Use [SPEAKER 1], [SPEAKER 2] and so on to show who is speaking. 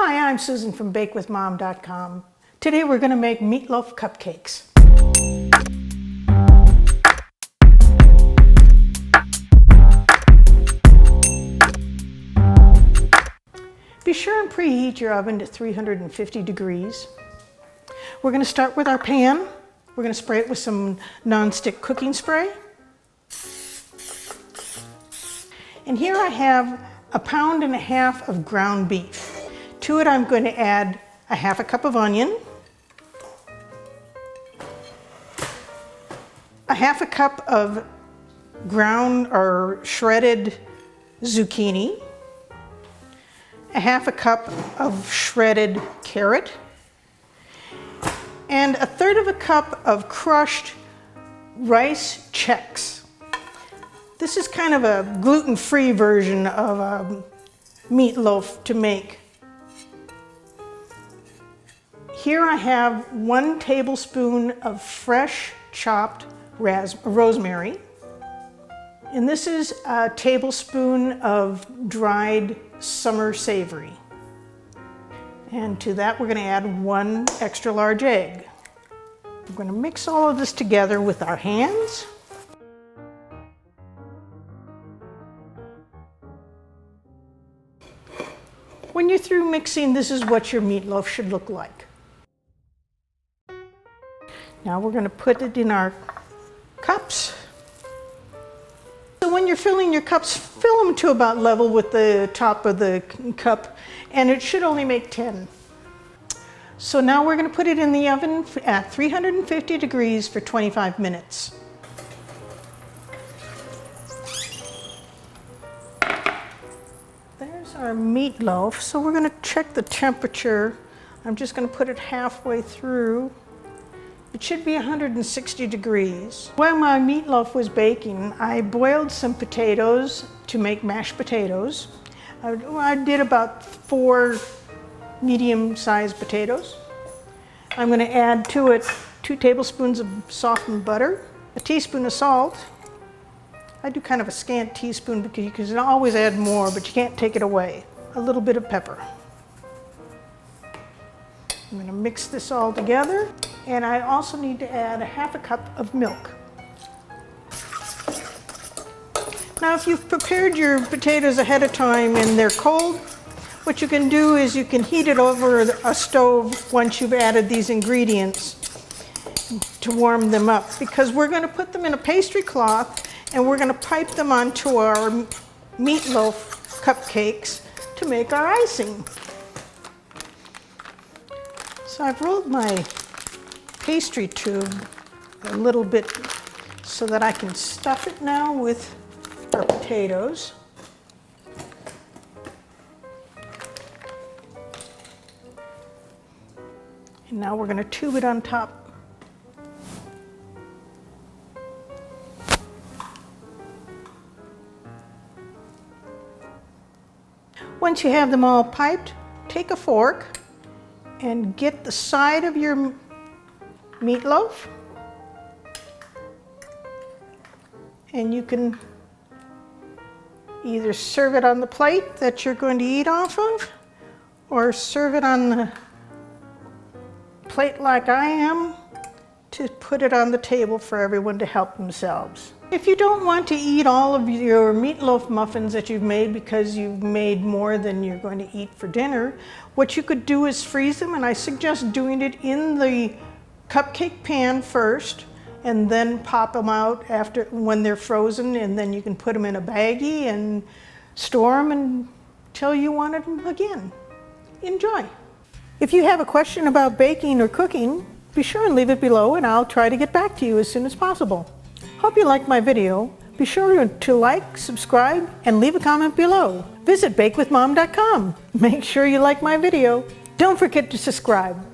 [SPEAKER 1] Hi, I'm Susan from BakeWithMom.com. Today we're going to make meatloaf cupcakes. Be sure and preheat your oven to 350 degrees. We're going to start with our pan. We're going to spray it with some non-stick cooking spray. And here I have 1.5 pounds of ground beef. To it I'm going to add a 1/2 cup of onion, a 1/2 cup of ground or shredded zucchini, a 1/2 cup of shredded carrot, and 1/3 cup of crushed rice checks. This is kind of a gluten-free version of a meatloaf to make. Here I have 1 tablespoon of fresh chopped rosemary. And this is a tablespoon of dried summer savory. And to that we're going to add 1 extra large egg. We're going to mix all of this together with our hands. When you're through mixing, this is what your meatloaf should look like. Now we're going to put it in our cups. So when you're filling your cups, fill them to about level with the top of the cup, and it should only make 10. So now we're going to put it in the oven at 350 degrees for 25 minutes. There's our meatloaf. So we're going to check the temperature. I'm just going to put it halfway through. It should be 160 degrees. While my meatloaf was baking, I boiled some potatoes to make mashed potatoes. I did about 4 medium-sized potatoes. I'm going to add to it 2 tablespoons of softened butter, a teaspoon of salt. I do kind of a scant teaspoon because you can always add more, but you can't take it away. A little bit of pepper. I'm going to mix this all together, and I also need to add a 1/2 cup of milk. Now if you've prepared your potatoes ahead of time and they're cold, what you can do is you can heat it over a stove once you've added these ingredients to warm them up, because we're going to put them in a pastry cloth and we're going to pipe them onto our meatloaf cupcakes to make our icing. So I've rolled my pastry tube a little bit so that I can stuff it now with our potatoes. And now we're going to tube it on top. Once you have them all piped, take a fork and get the side of your meatloaf, and you can either serve it on the plate that you're going to eat off of, or serve it on the plate like I am to put it on the table for everyone to help themselves. If you don't want to eat all of your meatloaf muffins that you've made because you've made more than you're going to eat for dinner, what you could do is freeze them, and I suggest doing it in the cupcake pan first and then pop them out after when they're frozen, and then you can put them in a baggie and store them until you want them again. Enjoy. If you have a question about baking or cooking, be sure and leave it below and I'll try to get back to you as soon as possible. Hope you liked my video. Be sure to like, subscribe, and leave a comment below. Visit BakeWithMom.com. Make sure you like my video. Don't forget to subscribe.